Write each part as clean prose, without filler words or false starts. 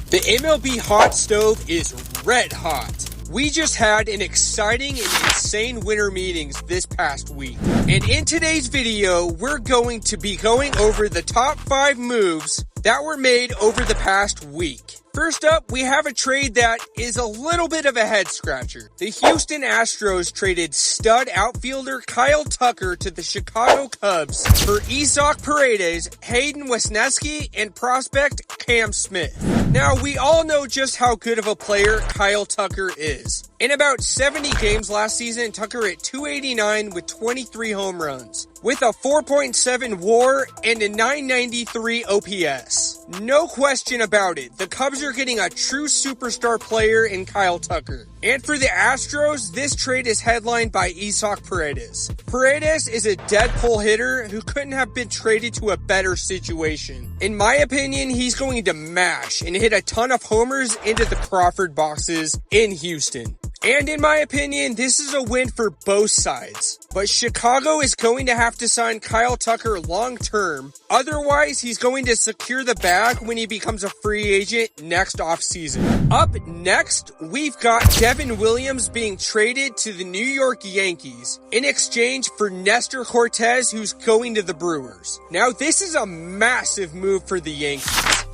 The MLB hot stove is red hot. We just had an exciting and insane winter meetings this past week. And in today's video, we're going to be going over the top 5 moves that were made over the past week. First up, we have a trade that is a little bit of a head scratcher. The Houston Astros traded stud outfielder Kyle Tucker to the Chicago Cubs for Isaac Paredes, Hayden Wesneski, and prospect Cam Smith. Now, we all know just how good of a player Kyle Tucker is. In about 70 games last season, Tucker hit .289 with 23 home runs, with a 4.7 WAR and a .993 OPS. No question about it, the Cubs are getting a true superstar player in Kyle Tucker. And for the Astros, this trade is headlined by Isaac Paredes. Paredes is a dead pull hitter who couldn't have been traded to a better situation. In my opinion, he's going to mash and hit a ton of homers into the Crawford boxes in Houston. And in my opinion, this is a win for both sides. But Chicago is going to have to sign Kyle Tucker long term. Otherwise, he's going to secure the bag when he becomes a free agent next offseason. Up next, we've got Devin Williams being traded to the New York Yankees in exchange for Nestor Cortez, who's going to the Brewers. Now, this is a massive move for the Yankees.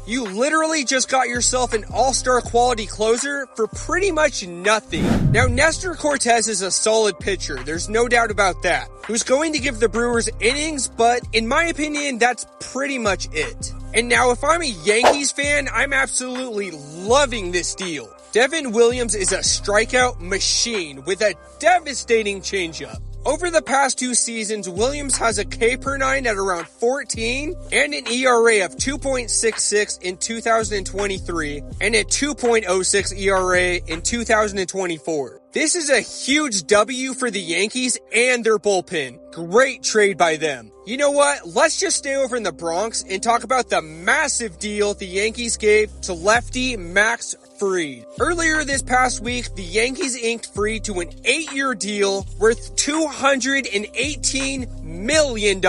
You literally just got yourself an all-star quality closer for pretty much nothing. Now, Nestor Cortez is a solid pitcher, there's no doubt about that, who's going to give the Brewers innings, but in my opinion, that's pretty much it. And now, if I'm a Yankees fan, I'm absolutely loving this deal. Devin Williams is a strikeout machine with a devastating changeup. Over the past 2 seasons, Williams has a K per 9 at around 14 and an ERA of 2.66 in 2023 and a 2.06 ERA in 2024. This is a huge W for the Yankees and their bullpen. Great trade by them. You know what? Let's just stay over in the Bronx and talk about the massive deal the Yankees gave to lefty Max Fried. Earlier this past week, the Yankees inked Fried to an 8-year deal worth $218 million,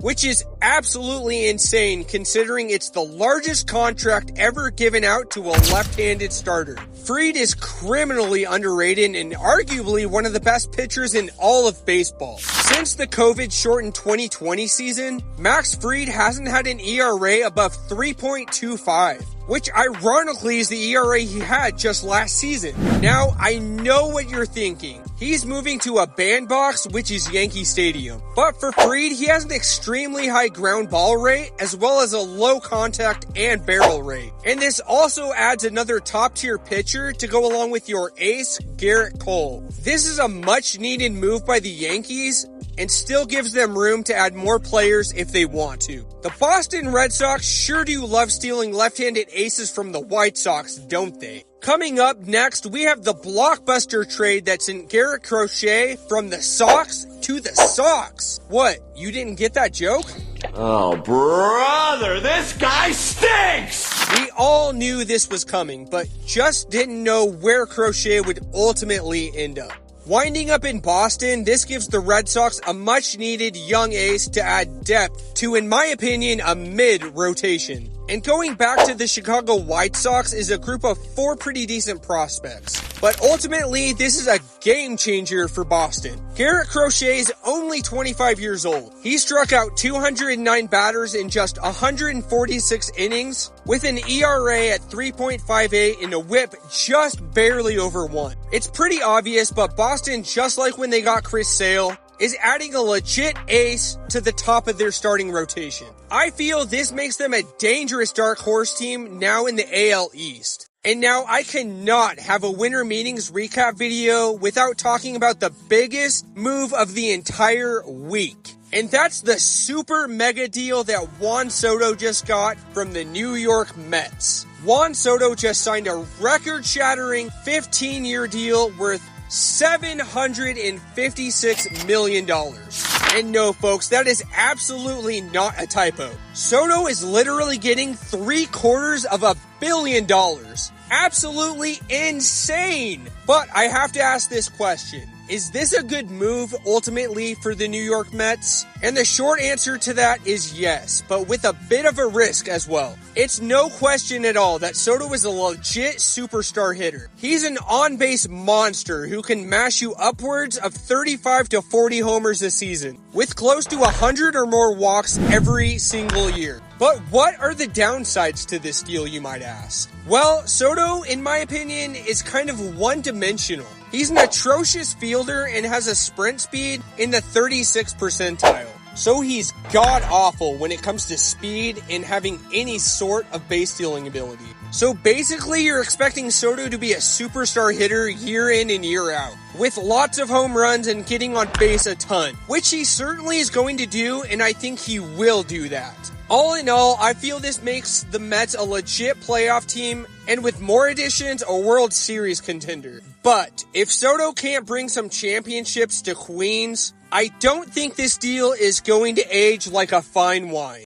which is absolutely insane considering it's the largest contract ever given out to a left-handed starter. Fried is criminally underrated and arguably one of the best pitchers in all of baseball. Since the COVID-shortened 2020 season, Max Fried hasn't had an ERA above 3.25. which ironically is the ERA he had just last season. Now, I know what you're thinking. He's moving to a bandbox, which is Yankee Stadium. But for Fried, he has an extremely high ground ball rate, as well as a low contact and barrel rate. And this also adds another top-tier pitcher to go along with your ace, Garrett Cole. This is a much-needed move by the Yankees, and still gives them room to add more players if they want to. The Boston Red Sox sure do love stealing left-handed aces from the White Sox, don't they? Coming up next, we have the blockbuster trade that sent Garrett Crochet from the Sox to the Sox. What, you didn't get that joke? Oh, brother, this guy stinks! We all knew this was coming, but just didn't know where Crochet would ultimately end up. Winding up in Boston, this gives the Red Sox a much-needed young ace to add depth to, in my opinion, a mid-rotation. And going back to the Chicago White Sox is a group of 4 pretty decent prospects. But ultimately, this is a game changer for Boston. Garrett Crochet is only 25 years old. He struck out 209 batters in just 146 innings with an ERA at 3.58 and a whip just barely over 1. It's pretty obvious, but Boston, just like when they got Chris Sale, is adding a legit ace to the top of their starting rotation. I feel this makes them a dangerous dark horse team now in the AL East. And now I cannot have a winter meetings recap video without talking about the biggest move of the entire week. And that's the super mega deal that Juan Soto just got from the New York Mets. Juan Soto just signed a record-shattering 15-year deal worth $756 million. And no, folks, that is absolutely not a typo. Soto is literally getting $750 million. Absolutely insane. But I have to ask this question. is this a good move ultimately for the New York Mets? And the short answer to that is yes, but with a bit of a risk as well. It's no question at all that Soto is a legit superstar hitter. He's an on-base monster who can mash you upwards of 35 to 40 homers a season, with close to 100 or more walks every single year. But what are the downsides to this deal, you might ask? Well, Soto, in my opinion, is kind of one-dimensional. He's an atrocious fielder and has a sprint speed in the 36th percentile. So he's god-awful when it comes to speed and having any sort of base stealing ability. So basically, you're expecting Soto to be a superstar hitter year in and year out, with lots of home runs and getting on base a ton, which he certainly is going to do, and I think he will do that. All in all, I feel this makes the Mets a legit playoff team, and with more additions, a World Series contender. But if Soto can't bring some championships to Queens, I don't think this deal is going to age like a fine wine.